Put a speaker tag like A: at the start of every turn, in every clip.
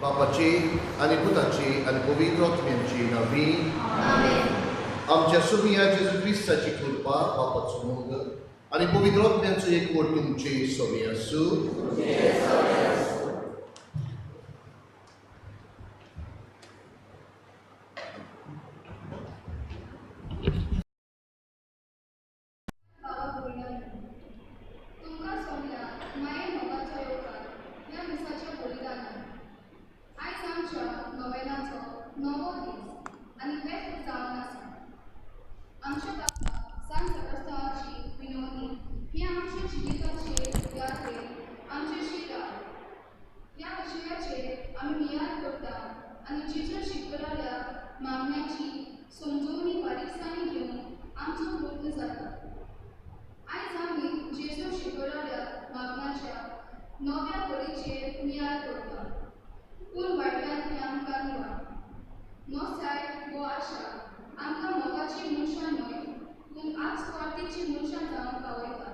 A: बापाची आणि पुताची आणि पवित्र आत्म्याची नावी आमच्या सुमिया जेजू ख्रिस्ताची कृपा बापाचो मोग आणि पवित्र आत्म्याचो एकवट तुमचे सोबी आसूं.
B: तुमकां सोमल्या माये मोगाचो येवकार ह्या मिसाच्या बलिदानान आयज आमच्या नोवेनाचो नवो दीस आनी वेस्ट जावन आसा. आमच्या बाबा सांत सेबास्टियाओची विनवणी ही आमच्या जिविताचे यात्रेन आमचेशी राव. ह्या विशयाचेर आमी नियाळ करता आनी जेजून शिकयलेल्या मागण्याची समजोवणी बारीकसाणी घेवन आमचो प्रयत्न जाता. आयज आमी जेजू शिकयलेल्या मागण्याच्या नव्या कडेचेर नियाळ करता. पूण वायटांतल्यान कांगवा नोसाय वो आशा आमकां मोगाची मनशां न्हय पूण आजस्वार्थीची मनशां जावन पावयता.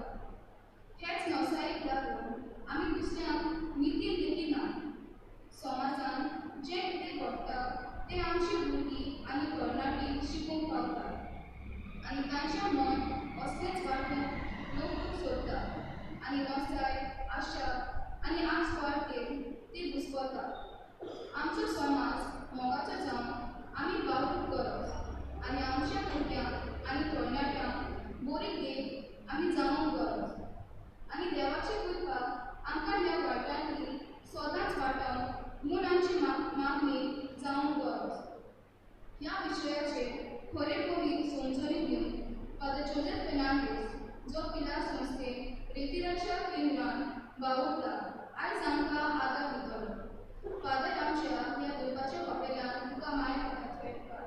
B: हेच नोसायेक लागून आमी दुसऱ्यांक नितीन लेखिना. समाजान जें कितें घडटा तें आमची भुरगीं आनी तरणाटी शिकूंक पावतात आनी तांचें मन असलेंच वाटेन लोकूंक सोदता आनी नोसाय आशा आनी आजस्वार्थेन ती घुस्पता. आमचो समाज मोगाचो जावन आमी वावूरप गरज आनी आमच्या भुरग्यांक आनी तरणाट्यांक बरी देख आमी जावंक गरज आनी देवाचे कृपाक आमकां ह्या वायटांतली सदांच वाटावंक म्हूण आमची मागणी जावंक गरज. ह्या विशयाचेर खरे कवी समजणी दिवन फादर जोसेफ फेर्नांडीस जो पिलार संस्थेन रेतिराच्या केंद्रान वावुरता आयज आमकां आदार दितलो. फादर आमच्या ह्या दुर्भाच्या कोपेलान तुका माय भेटकार.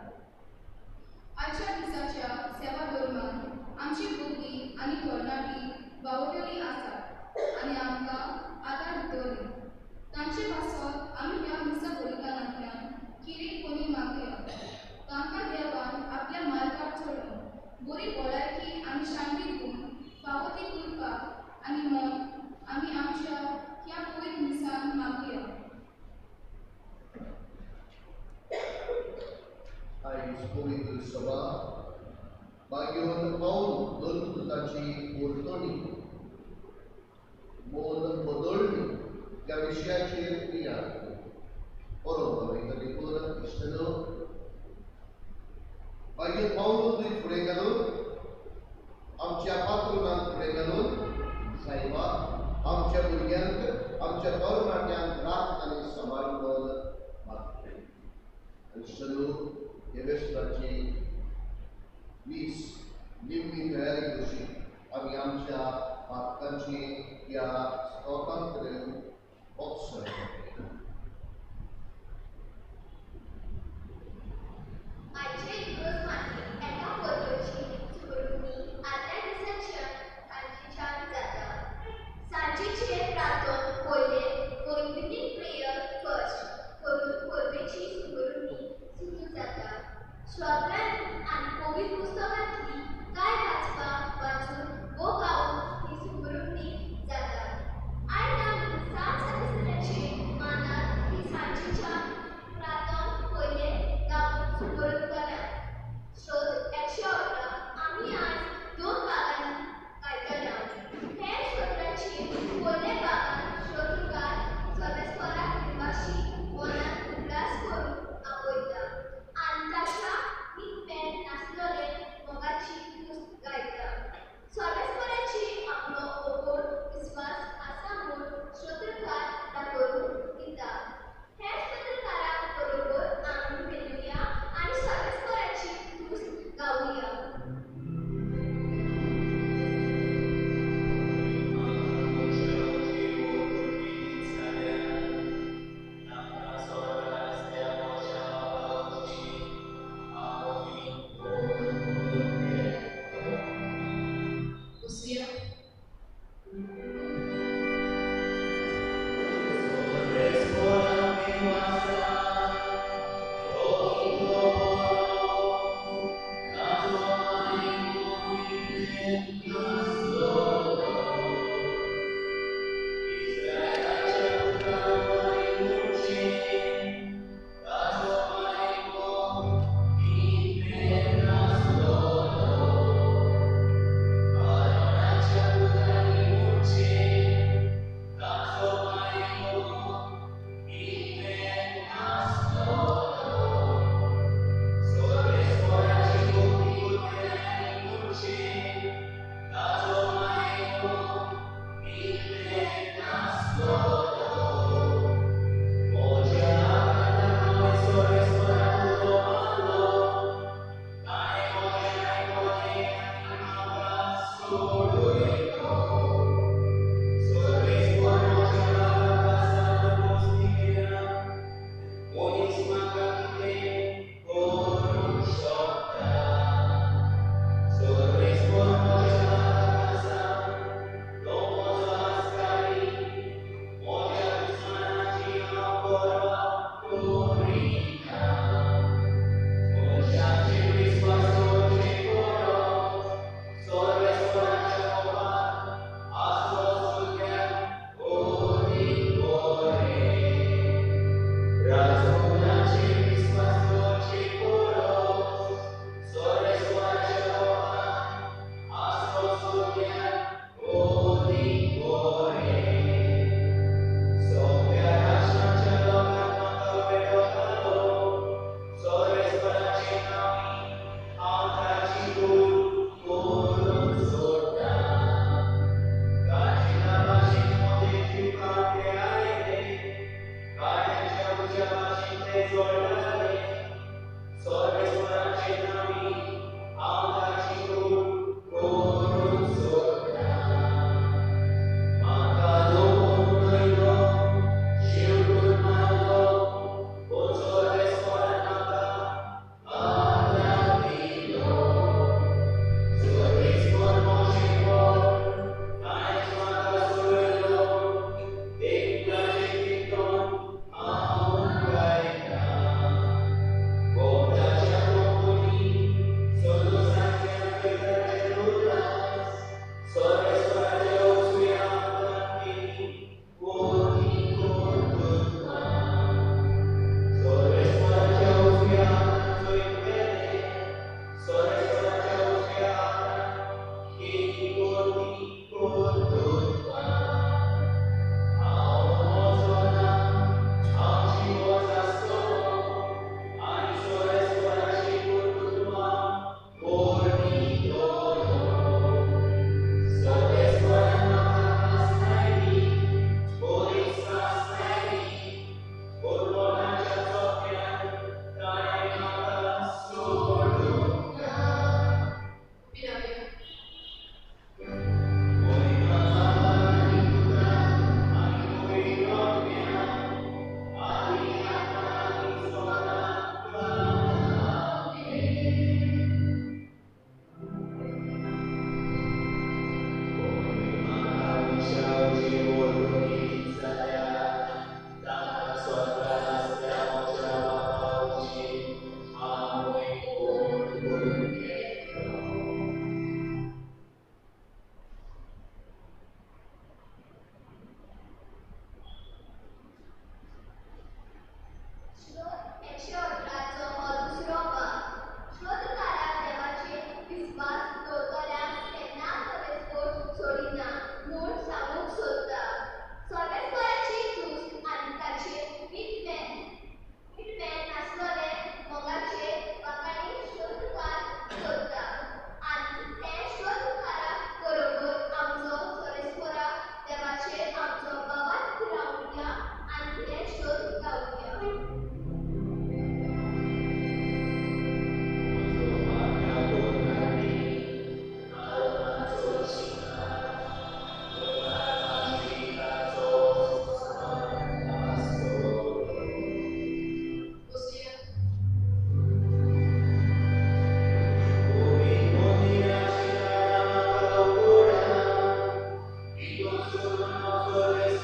B: आजच्या दिसाच्या सेवा धर्मान आमची भुरगीं आनी तरणाटी वावुरलेलीं आसात आनी आमकां आदार दितलीं. तांचे पासत आमी ह्या मिसा बलिदानांतल्यान कितें कोणी मागया. तांकां देवान आपल्या मार्गार चडोवन बरी भलायकी आनी शांती दिवन फावो ती कृपा आनी मन आमी आमच्या ह्या पवित्र मिसान मागया.
A: आयज पवित्र सभा मागीर पावल दोन पुताची वर्तणी मोल बदलणी ह्या विशयाचेर नियाळ परोब देखून इश्टलो. मागीर पावल तुवें फुडें घालून आमच्या पात्रुनांक फुडें घालून सायबा आमच्या भुरग्यांक आमच्या तरणाट्यांक रात आनी सांबाळून मागता. इश्टलो हे वेस्पराची वीस निमणी तयारी कशी आमी आमच्या पातकांची ह्या स्तोत्रांत कडेन ऑप्शन
C: आयचे दिवस मागीर एका परबेची सुरवणी आदल्या दिसाच्या सांजेच्यान जाता. सांजेचे प्रार्थन पयले वैदिक प्रेयर फर्स्ट करून परबेची सुरवणी सुरू जाता. श्रोत्यांनी आनी पवित्र पुस्तकांतली कांय वाचून वो गावून ही सुरवणी जाता. आयज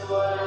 D: Lord.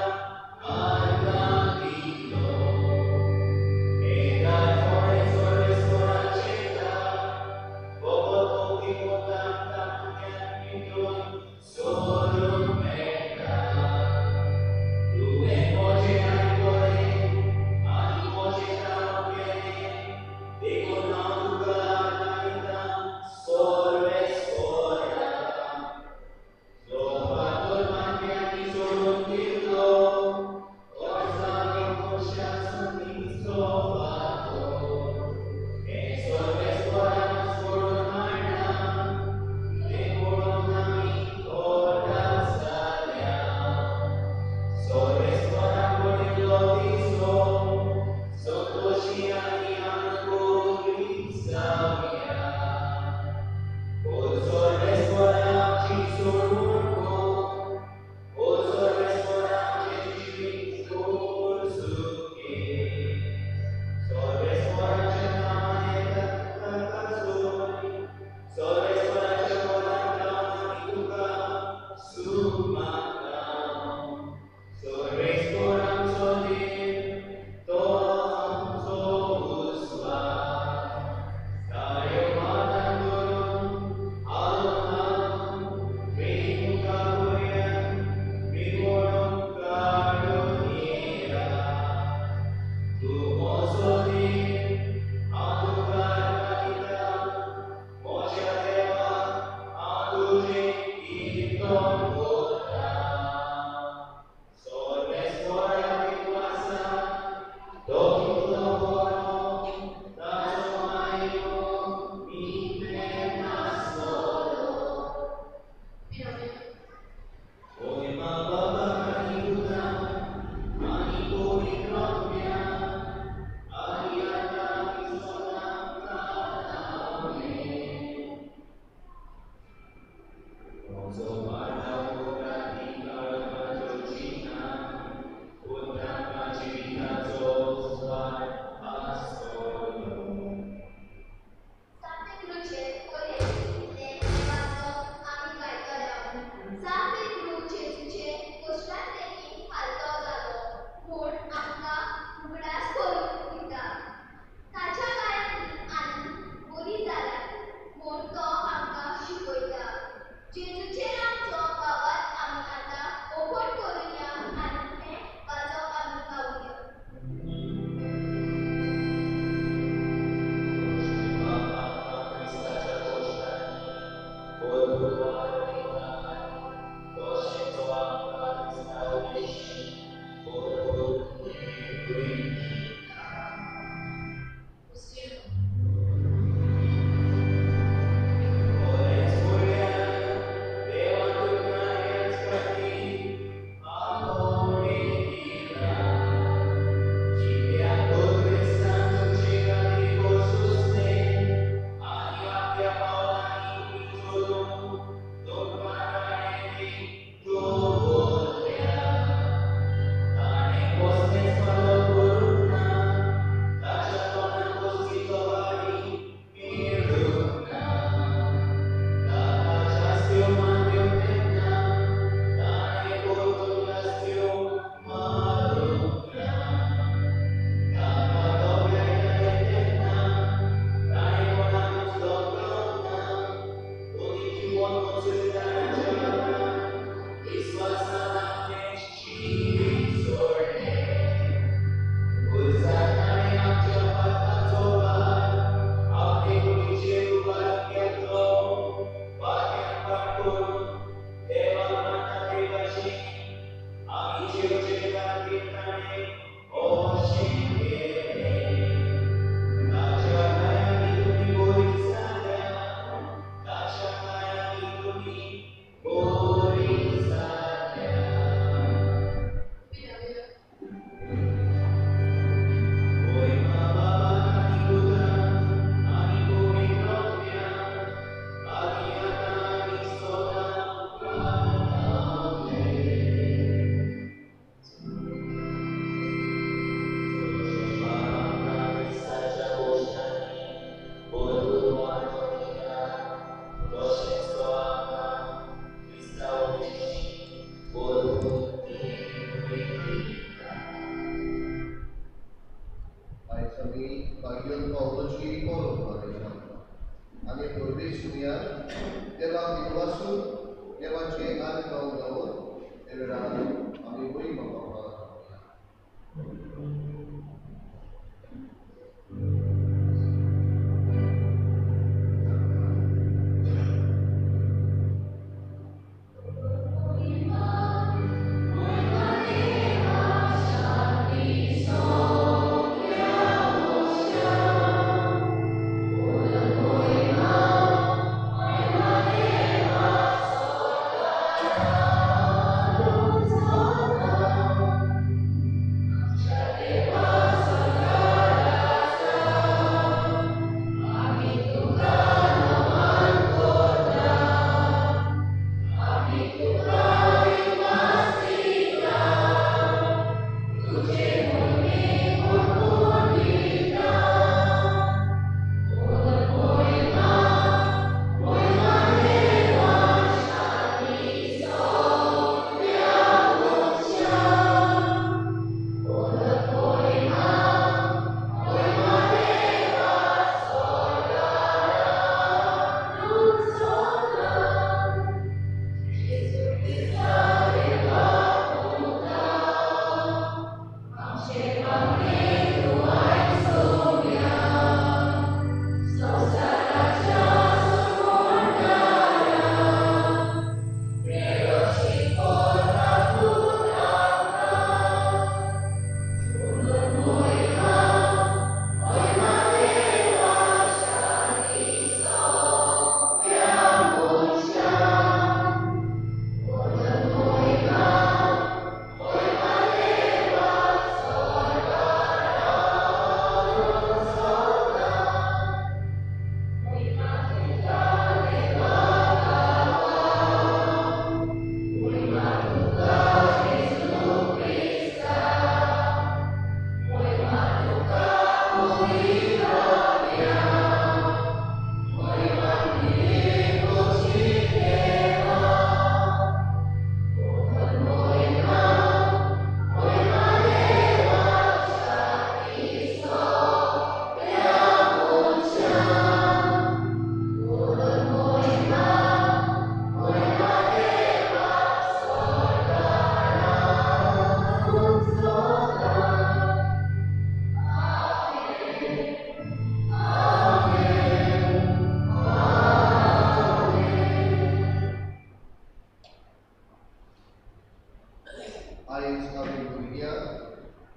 A: आयज हांवें भुरग्यां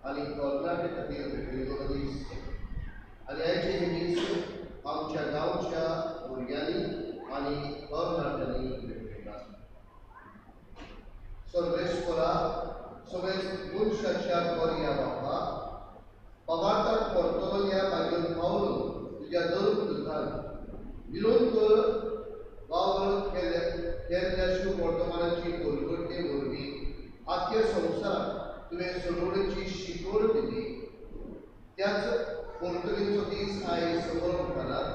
A: आनी तरणाटे खातीर भेटयिल्लो दीस आनी आयचे हे दीस आमच्या गांवच्या भुरग्यांनी आनी तरणाट्यांनी भेटयला. Vespra, sobre dulceacia gloria Bapa, Povitr Portolia Bagian Paulo, tuja Durbhat, Miluntur, Bawal Kerjashu Portomanachi Durbhate Urbi, Akya Samsar, तुवे सोडवण्याची शिकवण दिली. त्याच पोर्तुगीजचो दीस आयज समोर घालात.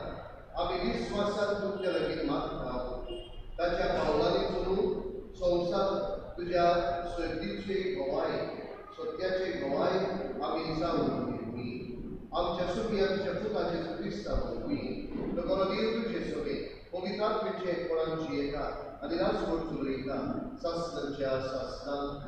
A: आमी विस्वासान तुमच्या लागीं मागता. ताच्या पावलांनी चलून संवसार तुझ्या सोयतीचे गोवाय सत्याचे गोवाय आमी जावन घेवनी. आमच्या सुखियाच्या पुताचे क्रिस्ता वरवीं दोगोरगीर तुझे सगळे पवित्रात्मेचे कोणांची एका आनी राजकोट चलयता सासणांच्या सासणांक.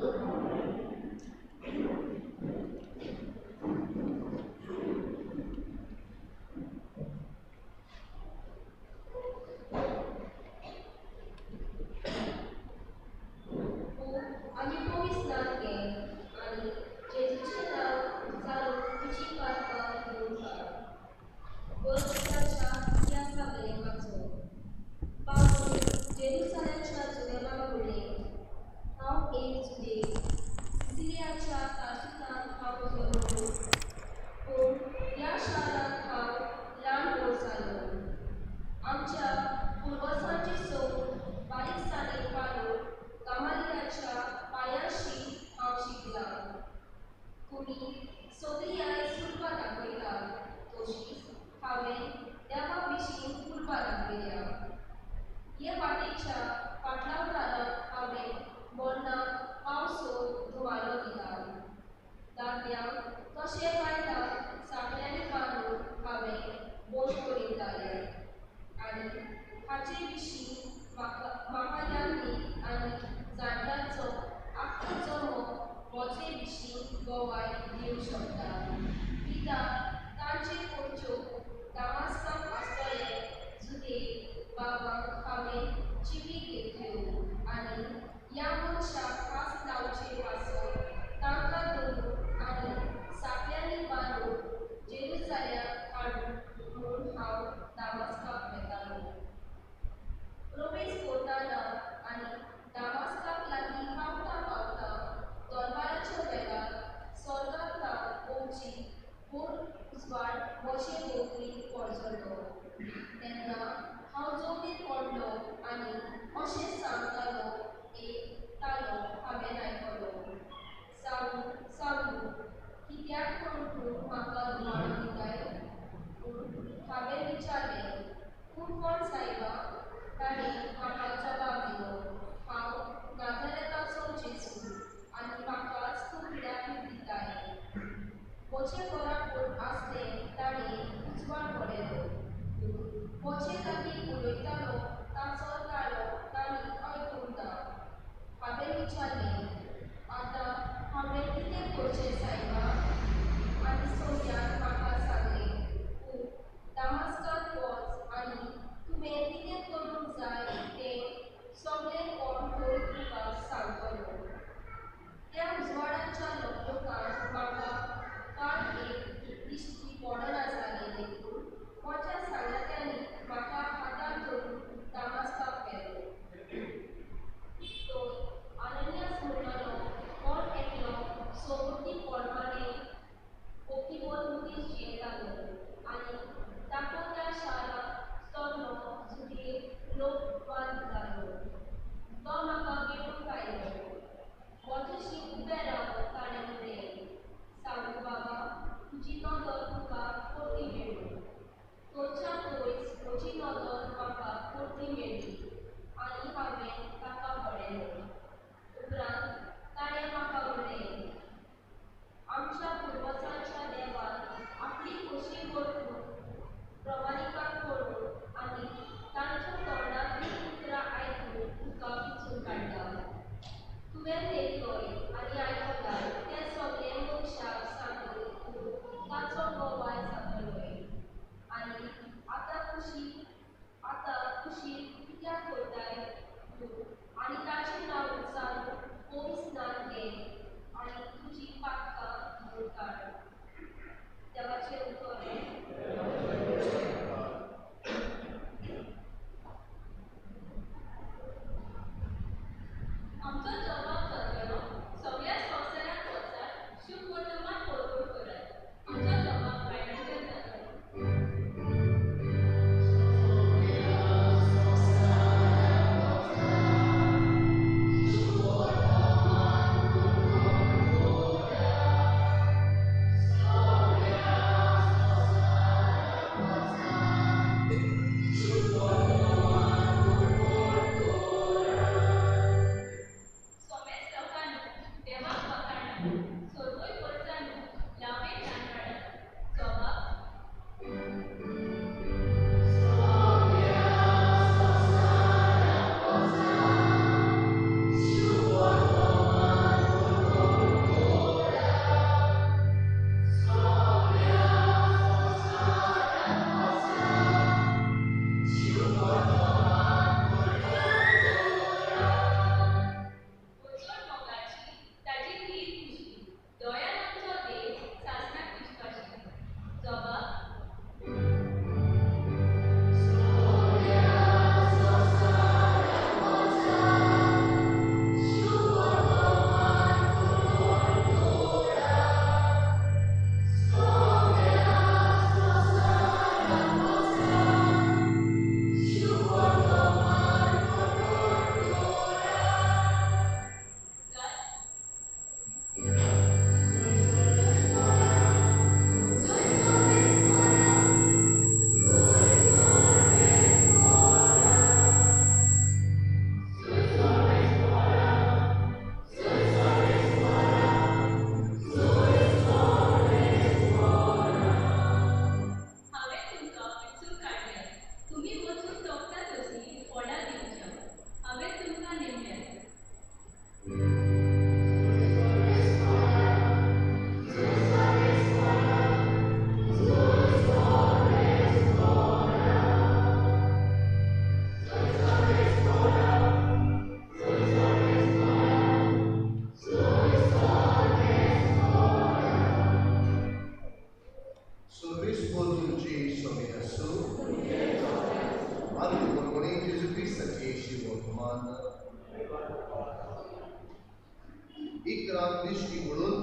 A: इकराम दिश्टी म्हणून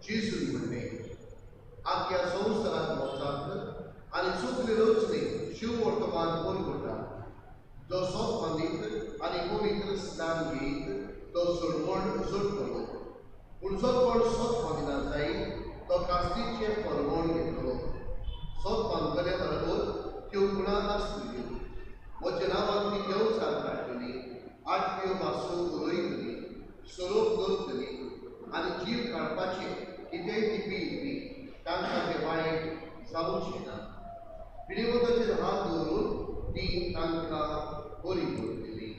A: जेजून म्हणणे आख्या संवसारात वचात आनी चुकलेलोच न्ही शिव वर्तमान कोण करता जो सोप मानीत आनी पवित्र स्नान घेयत तो सोडवण सोडटलो पूण जो कोण सोप मानिना जायत तो कास्तीचे परवण घेतलो सोप मानतले बरोबर त्यो गुणां आसतल्यो वचनावान ती देवचार काडटली आठव्यो भासो उलयतली स्वरूप करतली आनी जीव काडपाचे कितेंय टिपी तांकां तें वायट जावचें ना पिडिवताचेर हात दवरून ती तांकां बरी करतली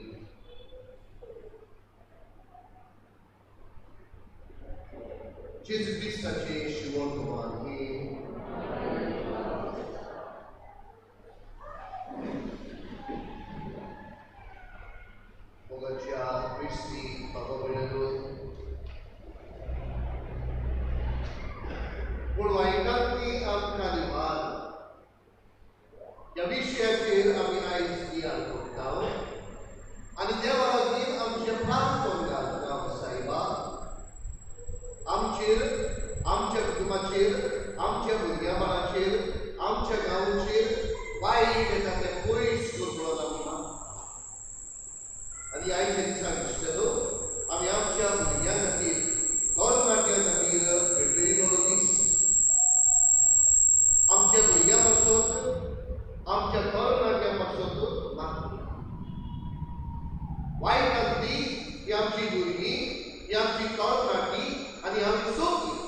A: जेजू क्रिस्ताचें शिवर्तमान हें मोगाच्या क्रिस्ती बाबा भयणो पूण वायटांत ती आमकां निवार ह्या विशयाचेर आमी आयज ध्यान करता आनी देवा खातीर आमचें प्रार्थना घालता सायबा आमचेर आमच्या कुटुंबाचेर आमच्या भुरग्यां बाळाचेर आमच्या गांवचेर वायट येता तें पयस करतलो आमकां आनी आयच्या दिसाक दिसतलो आमी आमच्या भुरग्यां खातीर तरणाट्यां खातीर भेटयलो दीस आमच्या भुरग्यां पासून आमच्या तरणाट्यां पासून मागता वायट आसली ही आमची भुरगीं ही आमची तरणाटी आनी आमी सगळीं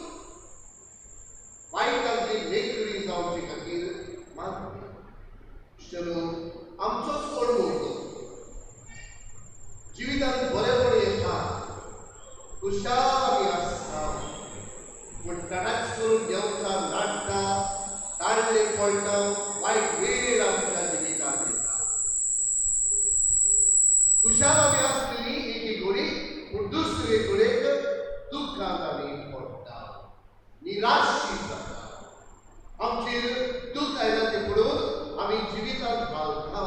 A: वायट आसली वेगळी जावचे खातीर मागता चलो आमचोच अणभव जिवितांत बरेपण येता खुशाली आसता पूण तडाच करून देवचार नाडटा ताळले पडटा वायट वेळ आमच्या जिवितांत येता खुशाल आमी आसतली एके घडी पूण दुसरे कडेक दुख्खांत आमी पडटा निराशी जाता आमचेर दूख आयला तें पळोवन आमी जिवितांत घालता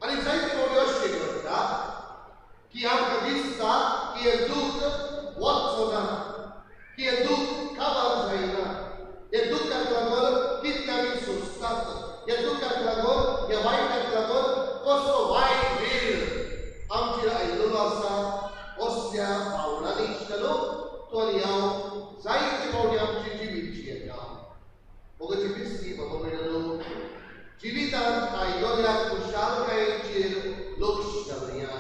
A: आनी जायते फावटी अशें घडटा की आमकां दिसता की हें दूख वचचो ना की हें दूख काबार जायना हे दुखाक लागून कितें आमी सोंसतात हे दुखाक लागून ह्या वायटाक लागून कसलो वायट वेळ आमचेर आयिल्लो आसा असल्या भावनांनी इश्टलो तो आनी हांव जायते फावटी आमची जिवीत जियेता मोगाची क्रिस्ती बाबा भयणो जिवितांत आयिल्ल्या खुशालकायेचेर लक्ष घालुया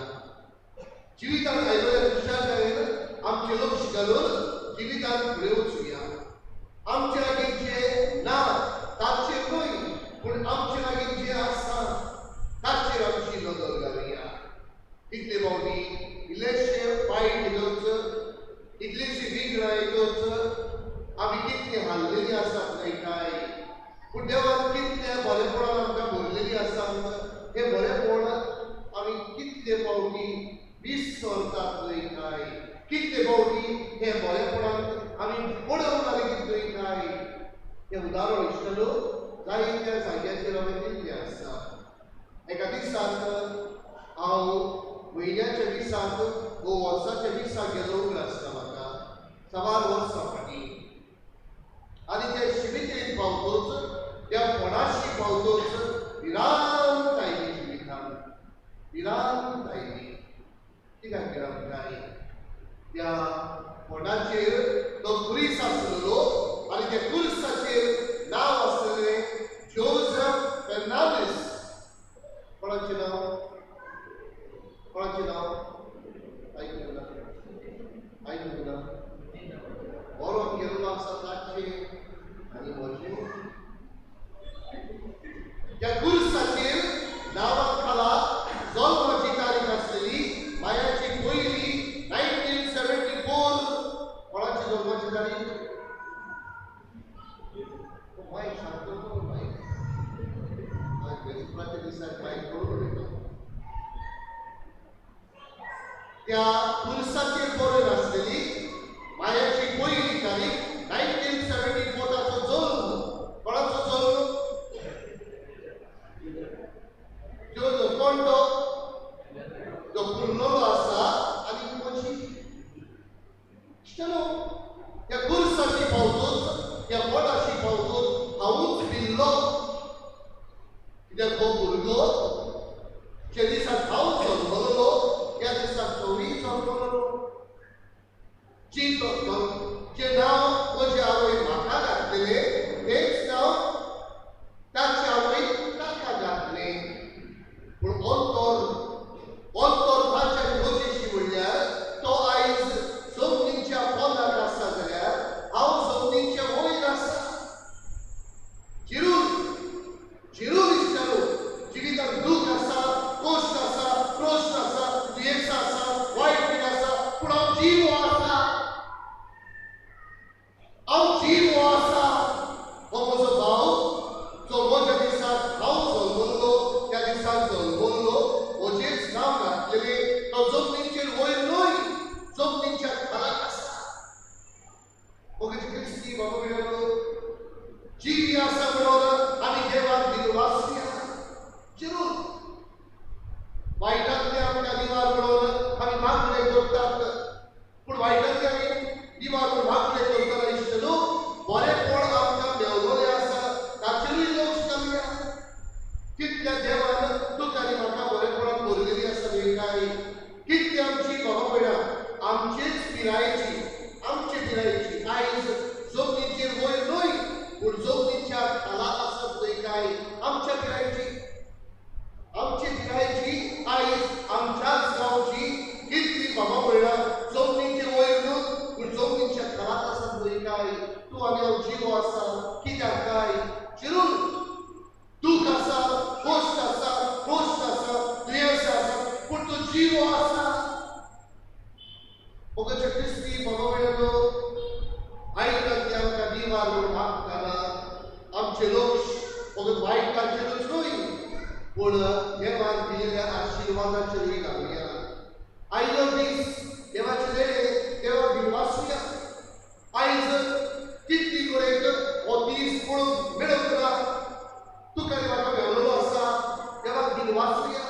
A: जिवितांत आयिल्ल्या खुशालकायेन आमचें लक्ष घालून जिवितांत फुडें वचुया आमचे लागीं जें ना ताचेर न्हय पूण आमचे लागीं जें आसा ताचेर आमची नदर घालुया कितले फावटी इल्लेशें वायट येतच इतलीशी विघ्नां येतच आमी कितलीं हाल्लेलीं आसात न्हय काय पूण देवान कितल्या बरेपणान आमकां भरलेलीं आसात हे बरेपण आमी कितले फावटी विसरतात न्हय काय कितले फावटी हे बरेपणान आमी पडोवन लेगीत न्हय काय हें उदाहरण इश्टलो जायत्या जाग्याचेर आमी दिल्लें आसा एका दिसाक हांव म्हयन्याच्या दिसाक वो वर्साच्या दिसाक गेलो आसता म्हाका सवार वर्सां फाटीं आनी ते शिमितेन पावतोच त्या फोंडाशी पावतोच विरांत आयली जिवितांत विरांत आयली कित्याक विरांत काय त्या फोंडाचेर तो क्रूस आसलेलो आनी त्या क्रूसाचेर नांव आसलेलें जोसेफ फेर्नांडीस कोणाचें नांव आयकूंक ना बरो गेल्लो आसा ताचें आनी म्हजें त्या क्रूसाचेर नांवां खाला जल्माची तारीख आसलेली मायाची पयली 1974 कोणाची जल्माची तारीख मायक सांगतो कोण मायक वेस्पराच्या दिसाक मायक करून उडयता त्या क्रूसाचेर बरोवन आसलेली मायाची पयली तारीख 1974 ताचो जल्म कोणाचो जल्म जोसेफ कोण तो चलो या गुरसाची पावतोच या पोटाशी पावतोच हांवूच भिल्लो कित्याक हो भुरगो जे दिसाक हांव जल्मलो त्या दिसाक तोय जल्मलो जे नांव म्हजे आवय म्हाका घातलेले तेच नांव ताचे आवयक ताका घातलें पूण अंतर ताच्या गरजेची म्हणल्यार तो आयज जमनीच्या पोंदाक आसा जाल्यार हांव जमनीच्या वयर आसा चिरून दिसतालो जिवितांत दूख आसा कश्ट आसा प्रश्न आसा दुयेंसां आसा वायट बीन आसा पूण हांव जीव आसा हो म्हजो भाव जो म्हज्या दिसाक हांव जल्मलो त्या दिसाक जल्मलो म्हजेंच नांव घातलेलें तो जमनीचेर वयर न्हय जमनीच्या खालाक आसा मोगाची क्रिस्ती बाबा मेळ्ळो जीव आसा म्हणून आमी देवाक दिनवासी चिरून वायटांतले आमकां निवार म्हणून आमी मागणे करतात पूण वायटांतले आमी निवार म्हणून मागणे करतना इश्टलो बरेपण आमकां मेळलोलें आसा ताचेरूय लक्ष घालया कितल्या देवान तुका आनी म्हाका बरेपणां भरलेलीं आसा न्ही काय कितली आमची बाबा भयणां आमचे पिरायेची आयज जमनीचेर वयर न्हय पूण जमनीच्या खालाक आसत न्हय काय आमच्या पिरायेची आयज आमच्याच गांवची कितली बाबा भयणां जमनीचेर वयर न्हय पूण जमनीच्या खालाक आसत न्हय काय तूं आनी हांव जीव आसा कित्याक काय चिरून दूख आसा कश्ट आसा प्रश्न आसा दुयेंसां आसा पूण तूं जीव आसा मोगाचे क्रिस्ती बाबा भयणो आयकांत आमकां दिवार म्हणून मागतना आमचें लक्ष मोग वायटाचेरूच न्हय पूण देवान दिलेल्या आशिर्वादाचेरूय घालुया आयलो दीस देवाचे देणे देवाक दिनवासुया आयज कितली कडेन हो दीस पळोवंक मेळूंक ना तुका आनी म्हाका मेळलोलो आसा देवाक दिनवासुया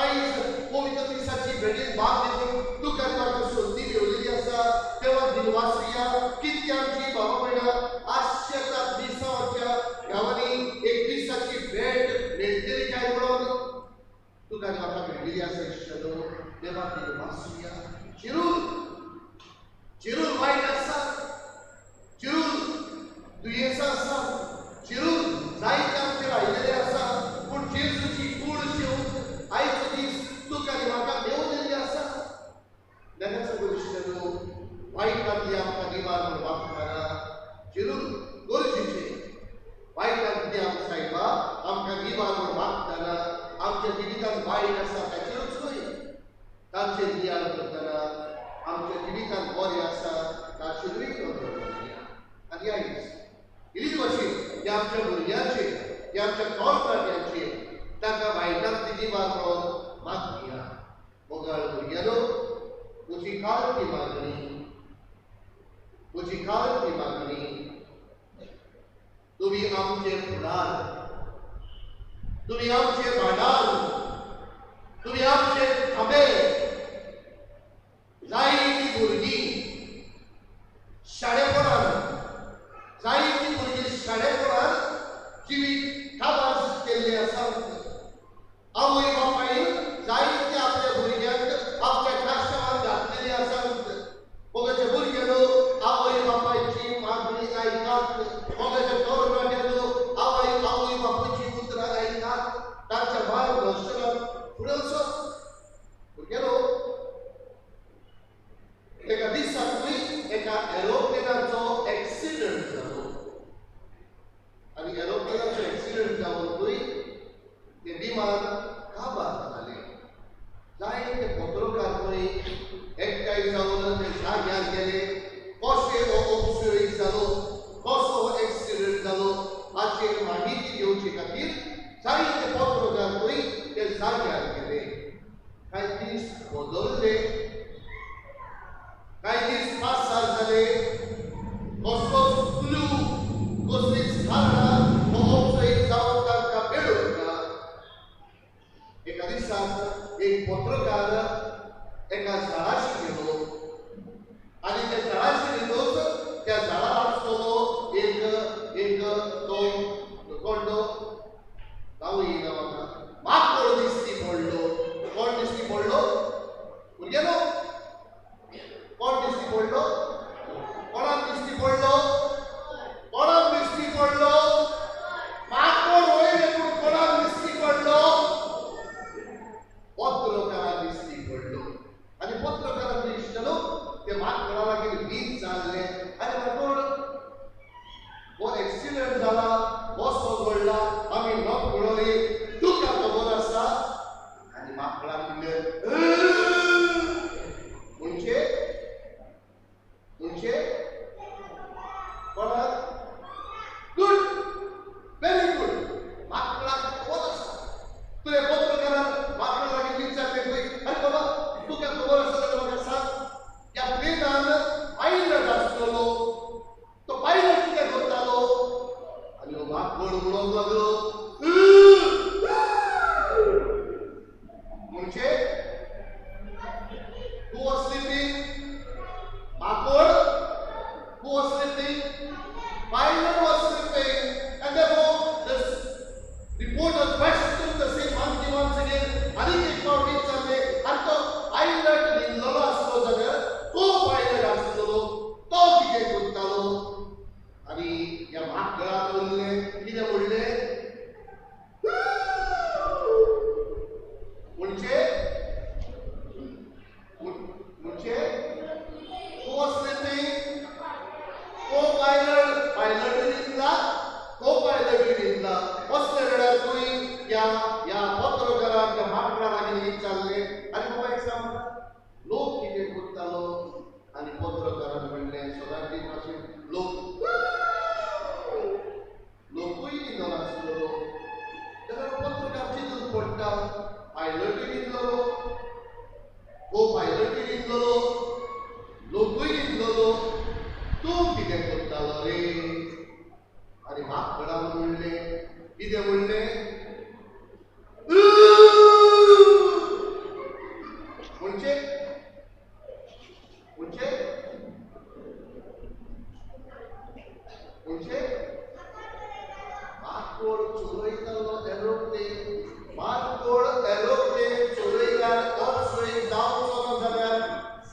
A: आयज पवित्र मिसाची भेटेन भाग दिवून तुका आनी म्हाका संदी मेळलेली आसा देवाक दिनवासुया कितली आमची बाबा भयणां आश्चर्याच्या दिसाच्या गांवांनी एक दिसाची भेट मेळटली काय म्हणून तुका आनी म्हाका मेळलेली आसा इश्टलो देवाक दिनवासुया चिरून वायट आसा चिरून दुयेंसां आसा चिरून जायते आमचेर आयिल्लें आसा पूण जेजूची कूड शेवून आयचो दीस तुका आनी म्हाका मेळलेली आसा देवा सगळो इश्टलो वायटांतली आमकां निवार म्हणून मागतना चिरून गरजेचें वायटांतली आमकां सायबा आमकां निवार म्हणून मागतना आमच्या जिवितांत वायट आसा ताचेरूच न्हय ताचेर नियाळ करतना आमच्या जिवितांत बरें आसा ताचेरूय नदर दवरया आनी आयज इलीच भाशेन ह्या आमच्या भुरग्यांचेर ह्या आमच्या तरणाट्यांचेर ताका वायटांतली निवार म्हणून मागया मोगाळ भुरग्यानो म्हजी काळती मागणी तुम्ही आमचे फुडार तुम्ही आमचे भांडार तुम्ही आमचे खांबे जायतीं भुरगीं शाळेपणान जायतीं भुरगीं शाळेपणान जिवीत काबार केल्लें आसा आवय बापायन जायते आपल्या भुरग्यांक आपल्या काश्टावान घातलेलीं आसात मोगाचे भुरग्यानो आवय बापायची मागणी आयकात मोगाचे तरणाट्यानो आवय बापायची उतरां आयकात तांच्या मार्गदर्शनाक फुडें वचप भुरग्यानो एका दिसाकूय एका एरोप्लेनाचो एक्सिडंट जालो आनी एरोप्लेनाचो एक्सिडंट जावनूय ते विमान काबार जालें जायते पत्रकार पळय एकठांय जावन ते जाग्यार गेले कशें हो अपघात जालो कसो हो एक्सिडंट जालो हाचेर माहिती घेवचे खातीर जायते पत्रकार पळय ते जाग्यार गेले कांय दीस बदलले कांय दीस पासार जाले कसलोच क्लू कसलीच कारणां हो अपघात जावन तांकां मेळूंक ना एका दिसाक एक पत्रकार एका झाडाशी गेलो आनी त्या झाडाच्या दिश्टी पडलो? कोणाक दिश्टी पडलो? कोणाक दिश्टी पडलो? माकोड वयर पूण कोणाक दिश्टी पडलो? पत्रकाराक दिश्टी पडलो. आनी पत्रकाराक दिसतलो ते माकडा लागीं वीज जाल्ले आनी माकोड हो एक्सिडेंट जाला, हो सोडला, आमी नकळोली तुका खबर आसा? आनी माकडाक म्हणलें म्हणजे कोणाक? Good, very good. माकडाक खबर आसा. तुवें पत्रकारान माकडा लागीं वीज जाल्ले पळय. आनी बाबा तुका खबर आसा जाल्यार म्हाका सांग, ह्या प्लेनान पायलट आसतलो. तो पायलट कितें करतालो? आनी हो माकड म्हणूंक लागलो म्हणजे who was sleeping? Makod? Who was sleeping? Pilot was sleeping. And therefore, this reporter questioned the same monkey once again. Anik ek baar विचारले, आणि तो पायलट निघलेलो असलो जाल्यार तो पायलट आसतलो, तो कितें करतालो? आणि या माकडाक म्हणलें, कितें म्हणलें? म्हणजे who was sleeping? पायलट न्हिदला, co-pilot न्हिदला. असले वेळार खंय या पत्रकाराक त्या माकडा लागीं वीज जाल्ले. आनी बाबा एक सांग म्हाका, लोक कितें करतालो? आनी पत्रकारान म्हणलें सदांच भाशेन लोकूय न्हिदलो नासलो. जाल्यार पत्रकार चिंतून पडटा, पायलटूय न्हिदलो, co-pilot न्हिदलो, लोकूय न्हिदलो, तूं कितें करतालो रे? आनी माकडान म्हणलें, कितें म्हणलें? म्हणजे माकोड चोरयतालो एरोप्लेन. माकोड एरोप्लेन चोरयल्यार अपसोय जावचो ना जाल्यार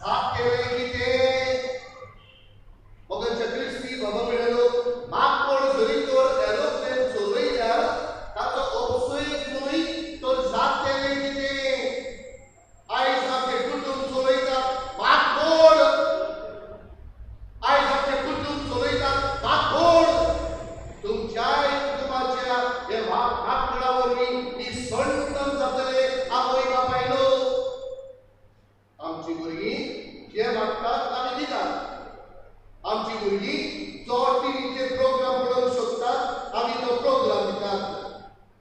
A: जातलें कितें? मोगलच्या क्रिस्ती बाबा मेळलो, माकोड जरी तर एरोप्लेन चोरयल्यार ताचो अपसोय न्हय तर जातलें कितें? आयज आमचे कुटुंब चोरयतात माकोड. आयज आमचे कुटुंब चोरयतात माकोड. तुमच्याय कुटुंबाच्या हे माकडा वरवीं निसंतन जातले आवय बापायनो. आमची भुरगीं जे मागतात आमी दितात. आमची भुरगीं जो टीव्हीचेर प्रोग्राम पळोवंक सोदतात आमी तो प्रोग्राम दितात.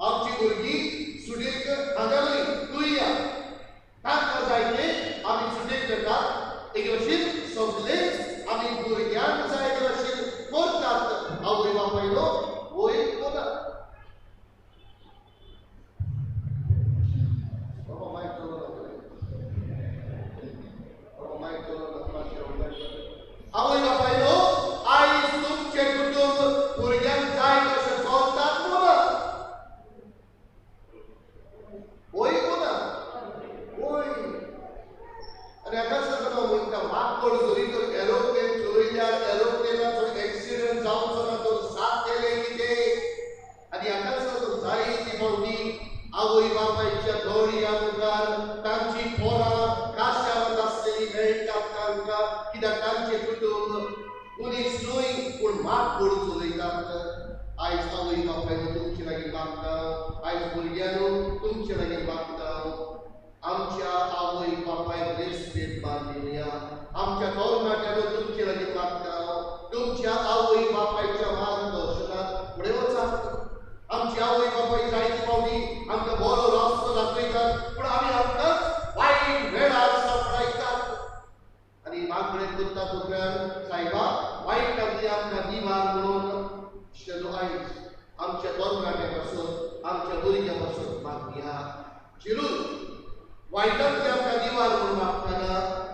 A: आमची भुरगीं सुडीक हांगालय तूं या ताका जाय तें आमी सुडीक करतात. एक भाशेन सगळेंच आमी भुरग्यांक जाय ते भाशेन करतात. आवय बापायनो, वय कोना बाबा मायक आवय बापायनो, आयज तुमचे कुटुंब भुरग्यांक जाय तशें चलतात कोना? वय कोना? वय. आनी हाकाच लागून हांव म्हणटा, माकड जरी तर एरोप्लेन चोरयल्यार एरोप्लेनाचो एक्सिडेंट जावचो ना तर जातलें कितें? आनी हाकाच लागून जायती फावटी आवय बापायच्या दोळ्या मुखार तांची पोरां काश्यांत आसलेली मेळटात तांकां, कित्याक तांचे कुटुंब मनीस न्हय पूण माकड चलयतात. आयज आवय बापायनो तुमचे लागीं मागता, आयज भुरग्यांनो तुमचे लागीं मागता, आमच्या आवय बापायक रेस्पेद मान दिवया. आमच्या तरणाट्यांनो तुमचे लागीं मागता, तुमच्या आवय बापायच्या मार्गदर्शनात फुडें वचात. आमची आवय बापाय जायती फावटी आमकां बरो रस्तो दाखयतात, पूण आमी आमकांच वायट वेळार सांबाळटात. आनी मागणें करता उपरांत सायबा वायटांतली आमकां निवार म्हणून शेलो आयज आमच्या तरणाट्या पासून आमच्या भुरग्यां पासून मागया. चिरूल वायटांतली आमकां निवार म्हणून मागतना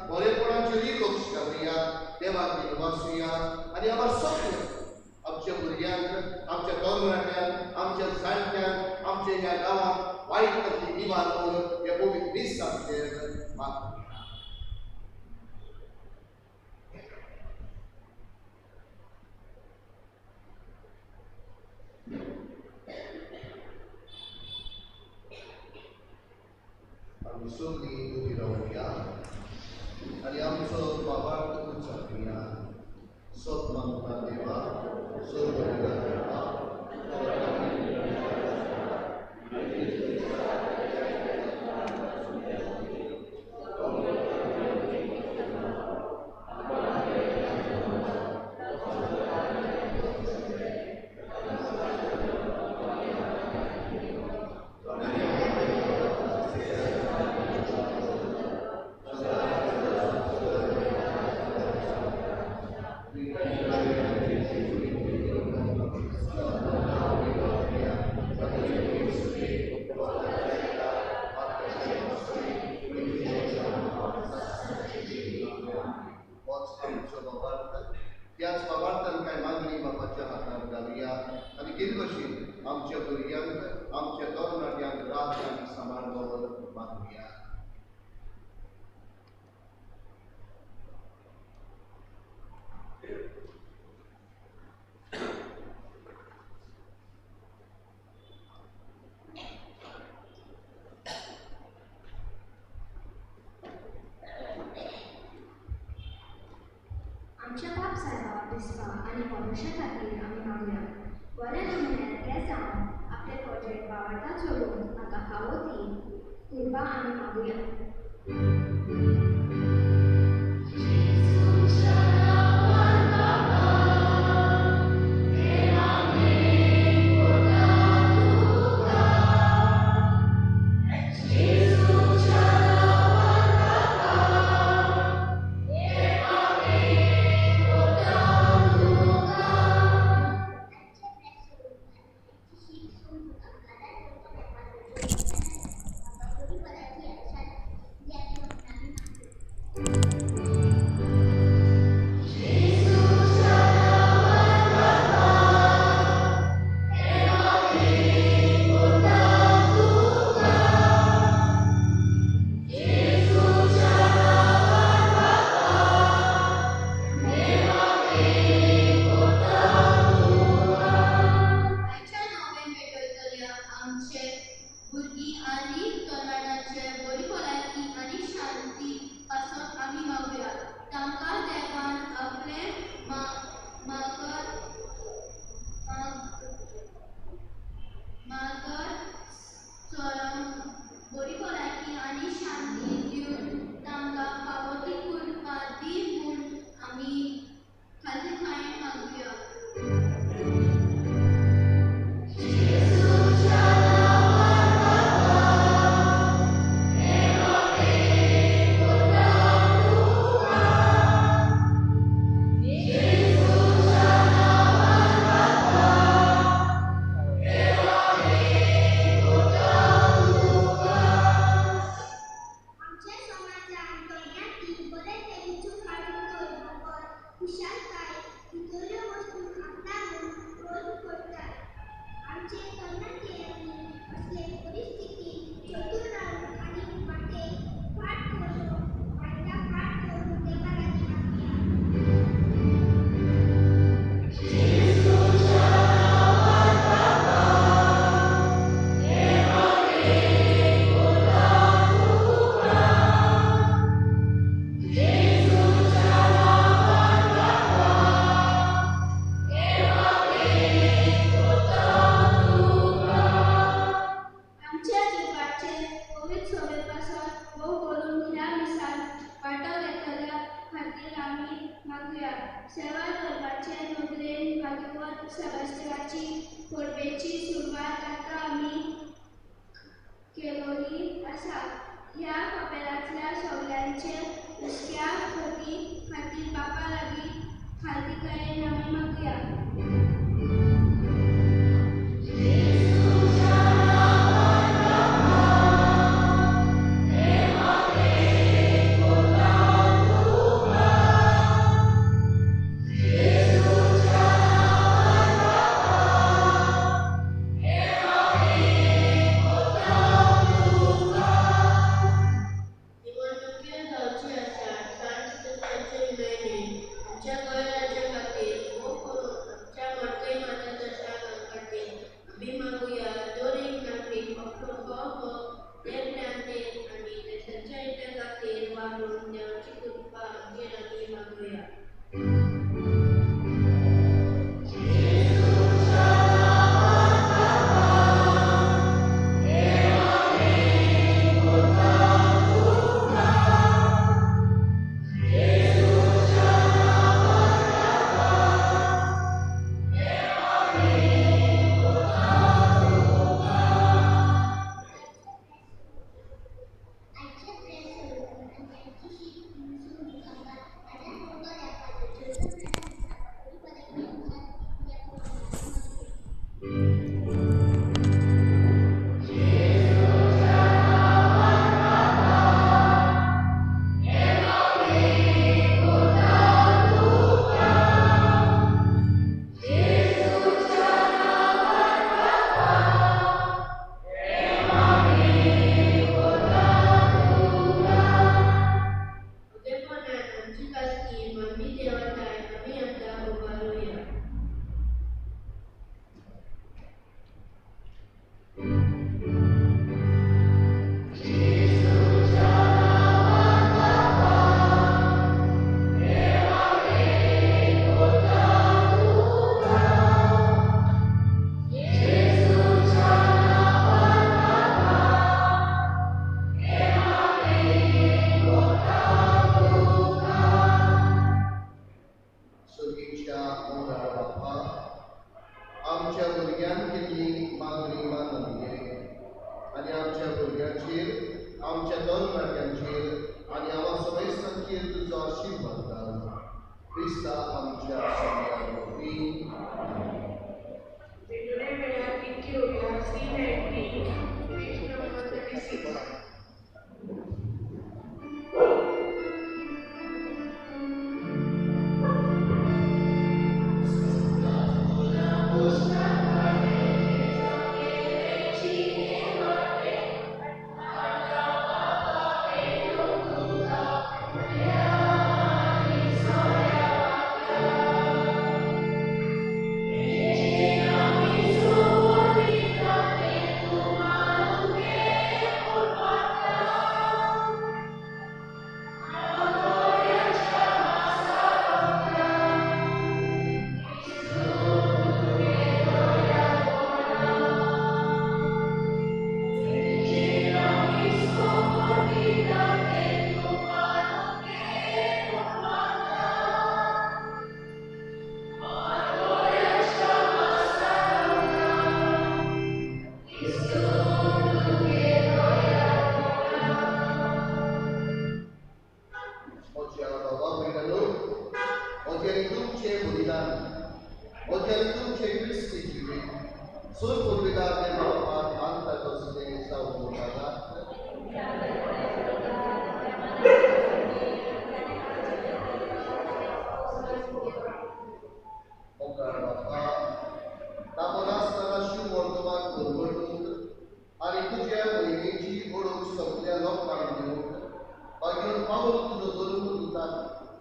A: बरेपणाचेरूय लक्ष घालुया, देवाक दिनवासुया. आनी आमकां सगळ्यांक आमच्या भुरग्यांक, आमच्या तरणाट्यांक, आमच्या जाणट्यांक, आमच्या ह्या गांवांक वायटांतली निवार म्हणून हे पवित्र मिसाचेर मागया. सुखी दुखी राहूया आणि आमचं बाबार्थ उच्चारूया स्वत मागता देवा सोबतीला देवा त्याच बाबार्थान काय मागणी बापाच्या हातान घालुया आणि केलकशी आमच्या भुरग्यांक आमच्या तरणाट्यांक राख आनी सांबाळ दवर मागुया
C: आमच्या बाप साहेबा विस्वा आणि भविष्या खातीर आमी मागया बऱ्या नमुन्यान हे जावन आपले प्रोजेक्ट वावरता चलोवन म्हाका फावो ती कृपा आमी मागुया सेवा करपाचे नोकरेन भागवत सेबास्टियाची पडवेची सुरवात आतां आमी केलोली आसा. ह्या कोपेलांतल्या सगल्यांचे हुस्क्या खातीर बापा लागीं हार्दिकायेन आमी मागया.
D: निवडणुकी जावची आसात, तांच तांचे विनयनी
A: चुकीच्या मोगाळ बाप्पा आमच्या भुरग्यांक केल्ली मागणी मानले आनी आमच्या भुरग्यांचेर आमच्या तरणाट्यांचेर आनी आम्हा सगळ्यांचेर तुजो आशीर्वाद घाल क्रिस्ता आमच्या सगळ्या वरवीं
D: वेगवेगळ्या वेळार इतकी होया C19 पेज नंबर 36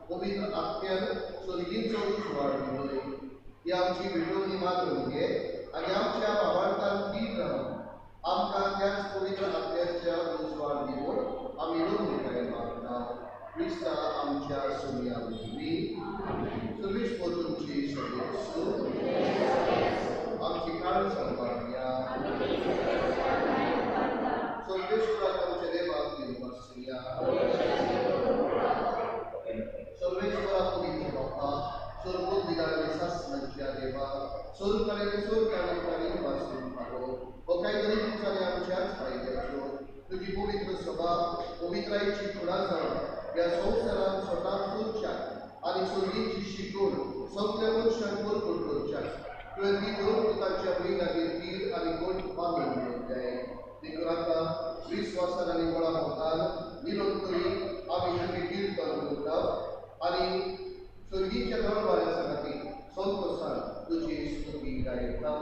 A: Povitr आत्म्यान चलगींचो उजवाड दिवले ही आमची विडोवणी मागून घे आनी आमच्या भावार्थान तीन रावन आमकां त्याच पवित्र आत्म्याच्या उजवाड दिवून आमी लोकनिकाय मागता क्रिस्ता आमच्या सुमया वरवीं सर्वेश्वर तुमची सगळे आमची काळ सांबाळया सर्वेश्वराक आमच्या देवाक दिवपासया सर्वेश्वरा पवित्र बाप्पा स्वर्गोत विधाने शासनाच्या देवा स्वर्गाने स्वर्गाने वाचून पाहो हो काहीतरी तुमच्याने आमच्याच फायद्याचो तुझी पवित्र सभा पवित्राईची खुणा जावन या संवसारात स्वतः सोडच्याक आणि सोडीची शिकवण सगळ्या मनशांक बरोबर करच्याक तुवें ती दोन पुतांच्या भुरग्यांगेर पीर आनी कोण पामी जाय देखून आता विश्वासान आनी बळा मोगान निरंतरी आमी तुगे कीर्तन करता आणि स्वर्गीच्या दरबारा सांगाती संतोषान तुझी स्तुती गायता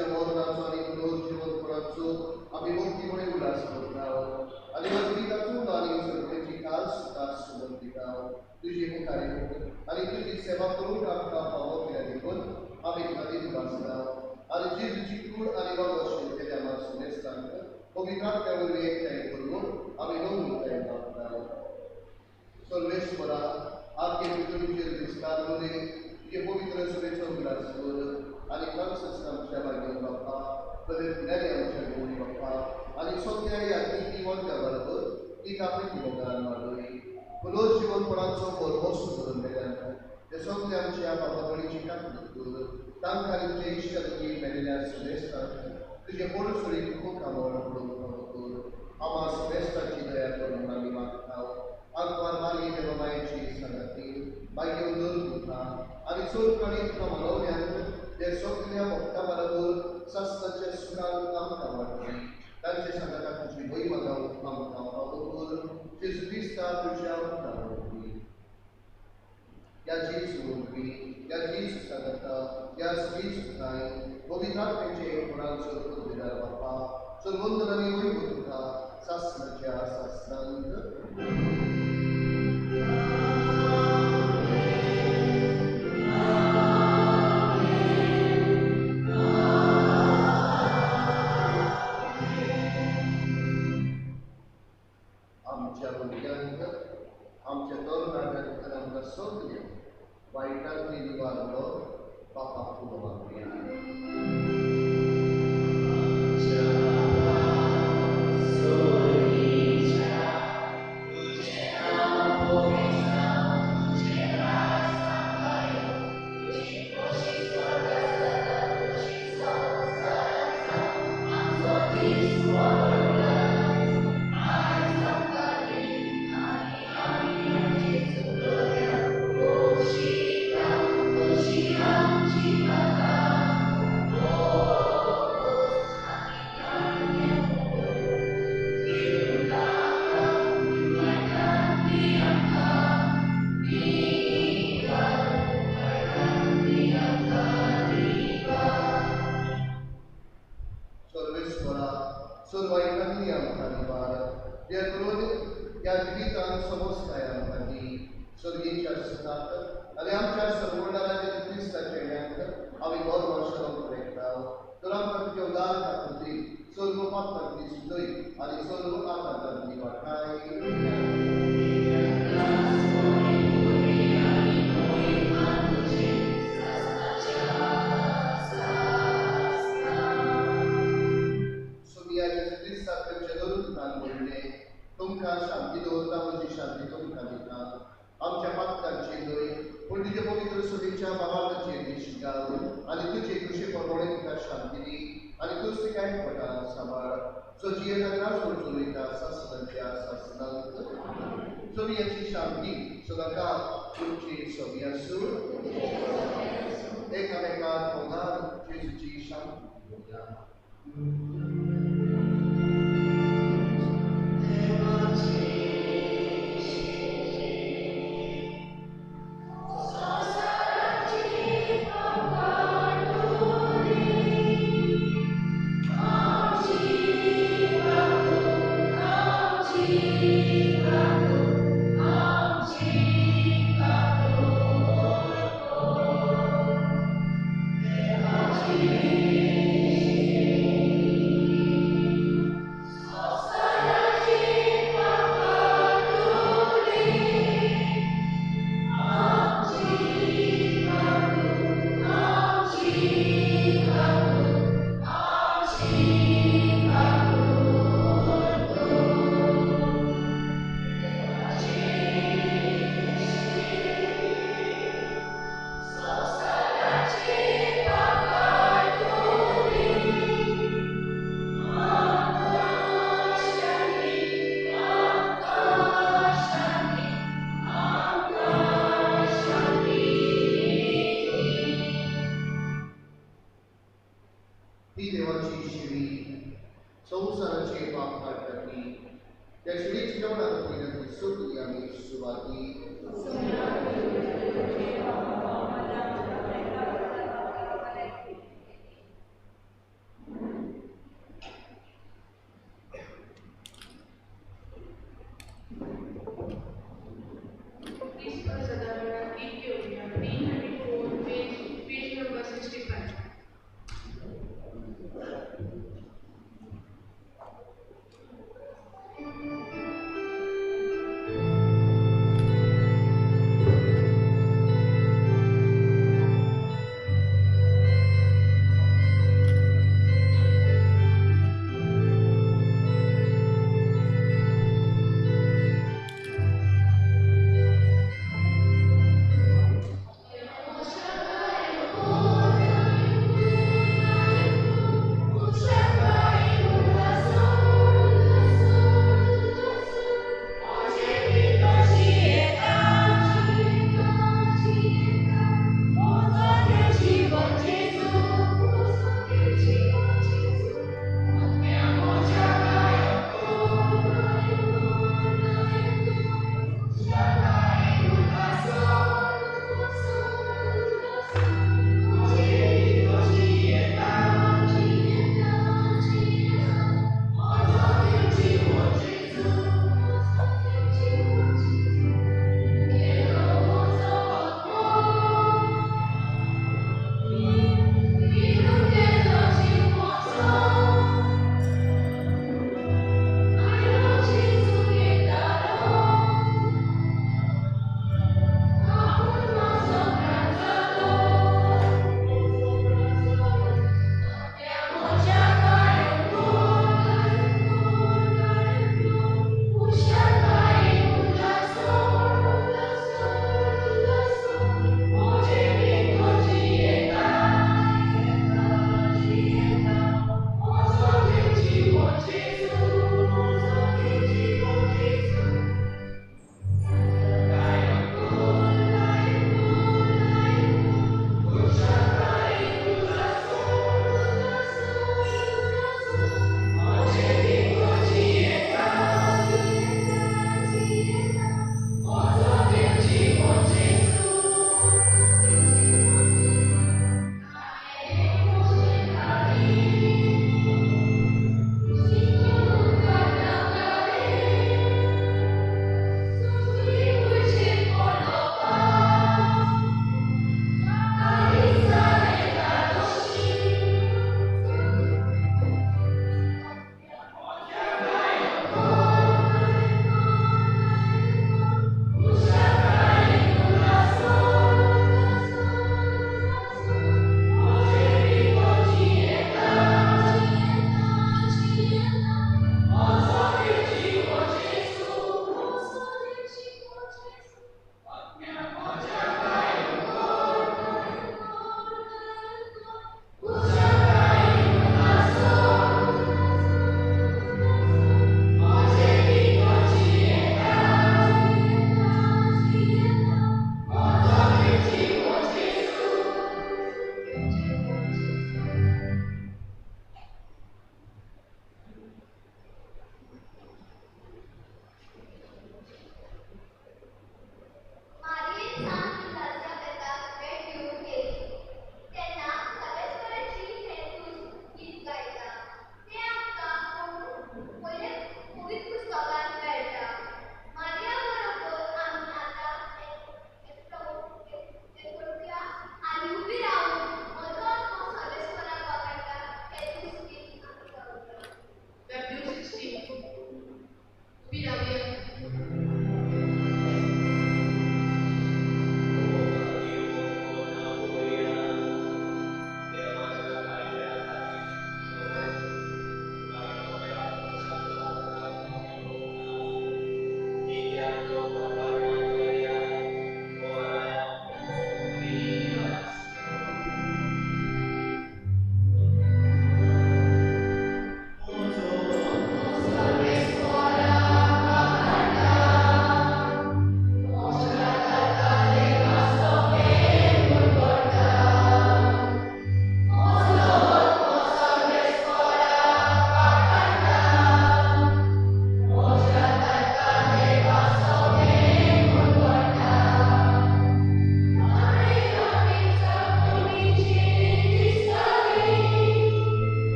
A: तुझ्या मरणाचो आनी पुनरुज्जीवनपणाचो आमी भक्तीमुळे उल्हास करताव आनी वैदिकाचो आनी सगळ्यांची काल सुखास सुमन दिताव तुझी मुखारी आनी तुझी सेवा करूंक आमकां फावो केल्या देखून आमी तुका दिन वाचताव आनी जेजूची कूड आनी रगत शिंपलेल्या आमच्या सुमेस्तांक पवित्रात्म्या वरवीं एकठांय करून आमी नवमुखाय मागताव सर्वेश्वरा आपके पितृचेर विस्तार करून तुझे पवित्र सुरेचो उल्हास कर आनी फ्रांसिस आमच्या भाग्यवान बाप्पा बरे फुडारी आमच्या गौरी बाप्पा आनी सगळ्या यात्रिकी वंट्या बरोबर ती आपली मोगान वाडय पुनरुज्जीवनपणाचो बोरमोस करून मेल्यान ते सगळे आमच्या बाबाकडीची काकूट कर तांकां आनी तुजे इश्टाची मेलिल्ल्या सुमेस्तांक तुझे पोरसुरी खूब कामावळ पडूंक कर आमा सुमेस्ताची दया करून आमी मागताव आंकवार मारी देवा मायेची संगती भाग्य उदर तुका आनी सोडकणी तुका मनवल्यान ते सगळ्या भक्तां बरोबर सस्ताचे सुखान आमकां वाडटली तांचे सांगाता तुजी भय मागावंक आमकां फावो कर जेजू क्रिस्ता तुज्या नांवावरवी या जेजूवरवी या जेजू सांगाता या स्त्री सुखाय पवित्रात्म्याचे गुणांचो उद्दार बाप्पा सर्वोंदर आनी वैभव तुका सासणाच्या सासणांत आमच्या भुरग्यांक आमच्या तरणाट्यांक आनी आमकां सगळ्यांक वायटांतली निवारणो बापाक पुरो मागुया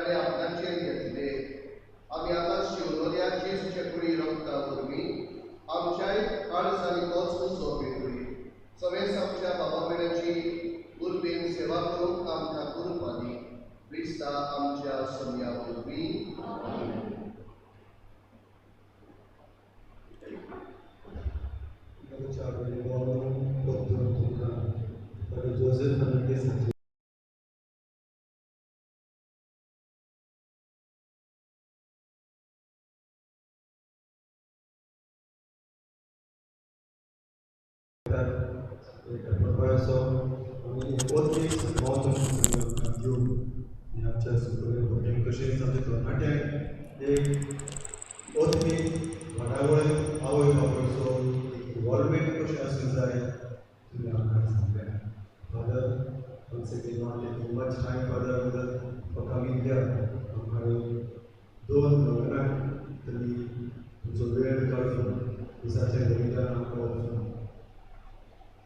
A: ताणें आपणाचेर घेतले. आमी आतां शिवलोल्या जेजूच्या कुडी रमता वरवीं आमच्याय काळजांनी तोच उत्सव भेटूय. समेस आमच्या बाबा मेळ्याची उर्बेन सेवा करूंक आमकां कुरबानी क्रिस्ता आमच्या सोम्या वरवीं.
E: Joseph Fernandes professor outreach mountain view आमच्या सुपरविंटेंडंट तशेंच आमचे तरणाट्यांक एक outreach वाडावळ आवय बापायचो इन्वॉल्वमेंट कशें आसूंक जाय तुमी आमकां सांगलें. Father, once again, not taking much time, Father, for coming here. दोन नोवेना तुम्ही तुमचो वेळ काढून दिसाचे निमित्तान आमकां वचून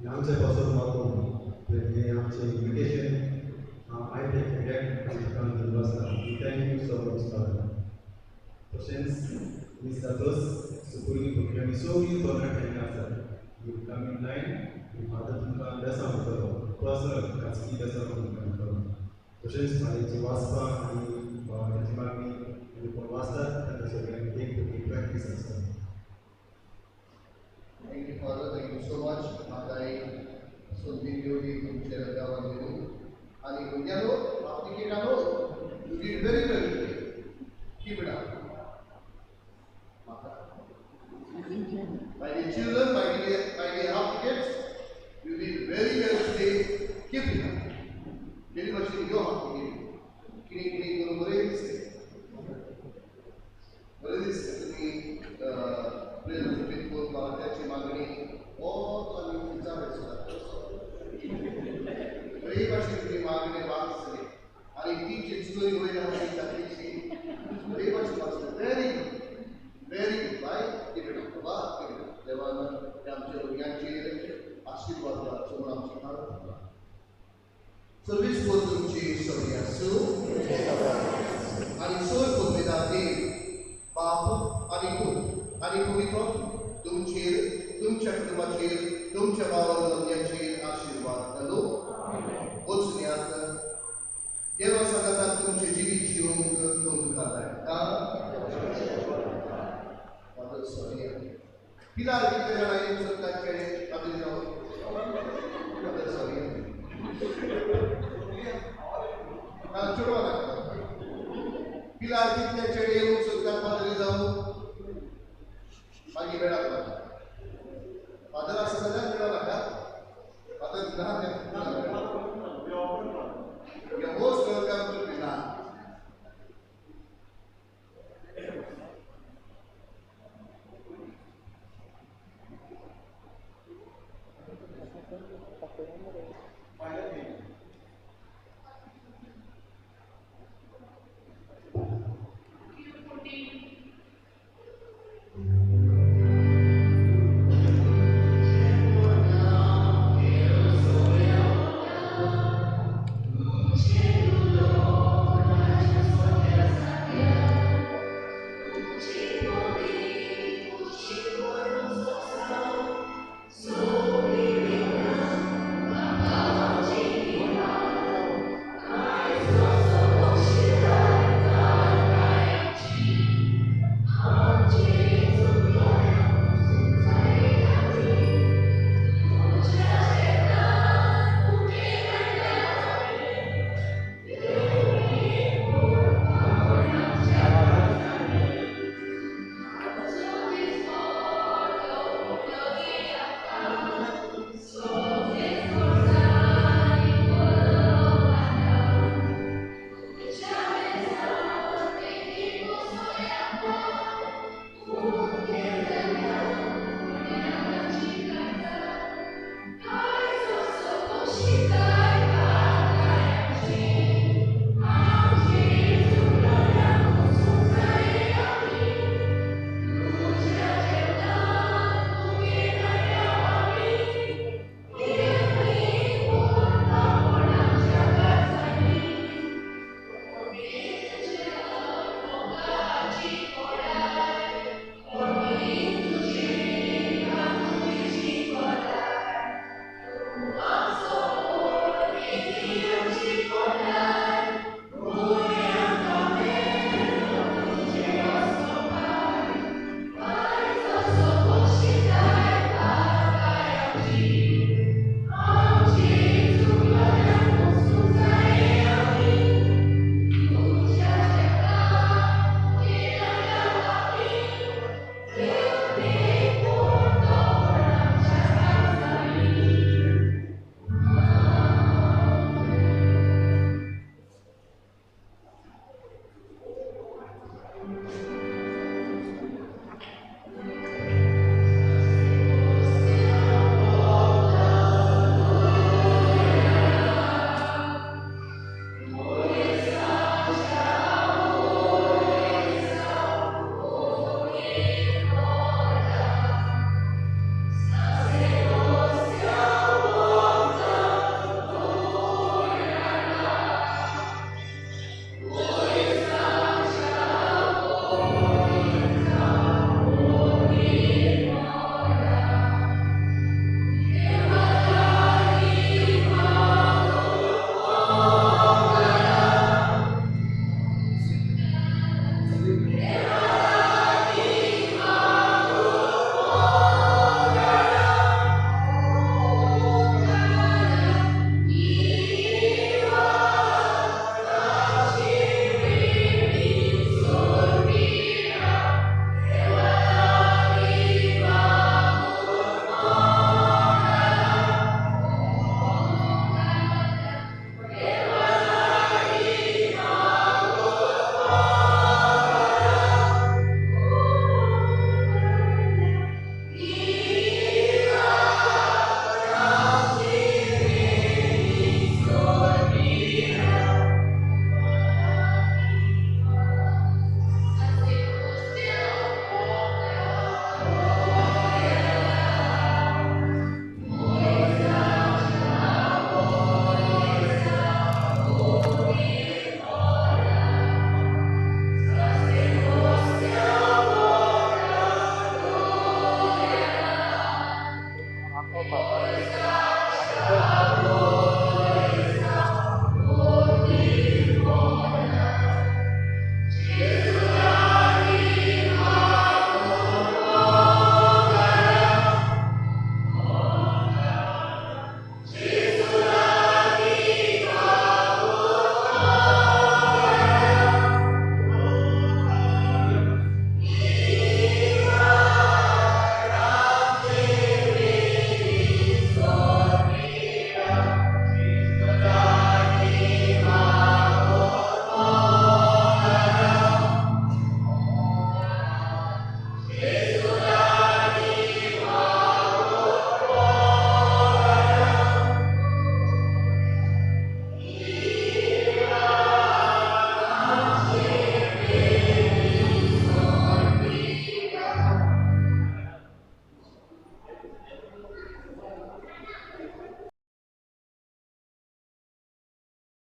E: आमचे पासून मागून हे आमचे इन्विटेशन आय टेक अटेंड काम दिल्लो आसा. Thank you so much father. तशेंच मिसातोस सुपरली भुरग्यांनी सगळीं तरणाट्यांनी आसात you come in lion father तुमकां बेसांव करतलो पर्सनल खाजगी बेसांव तुमकां करतलो. तशेंच फाल्यांची वाचपां आनी भावनाची मागणी आनी कोण वाचतात तांकां सगळ्यांक एक प्रॅक्टीस आसता.
A: Thank you, Father. Thank you so much. म्हाका एक संदी दिवली तुमच्या गांवांत येवन. आनी भुरग्यांनो आपली किटानो you did very well. Keep it up. My dear children, my dear half kids, you did very well today. Keep it up. Very much in your heart. Kini kuru bore dise. Bore dise. Tumi प्रेम सुपित को भारताची मागणी बहुत आणि विचार बरी भाषेत तुम्ही मागणी वाचली आणि ती चिंचोरी होईल अशी ताकीची बरी भाषेत वाचली. Very good bye. बाबा देवानं आमच्या भुरग्यांचेर आशीर्वाद द्याचो म्हणून आमची प्रार्थना. सर्वीस कोण तुमची सवय आसूं आणि सोय कोण बाप आणि पूत आणि पवित्र तुमचेर तुमच्या कुटुंबाचेर तुमच्या भावंडांचेर आशीर्वाद घालो. वचुन्यात देवा सांगता तुमचे जिवीत जिवंक तुमकां धाडटा. फादर सॉरी पिलार कितले जाणांनी सत्ताचे फादर जावन फादर सॉरी चलो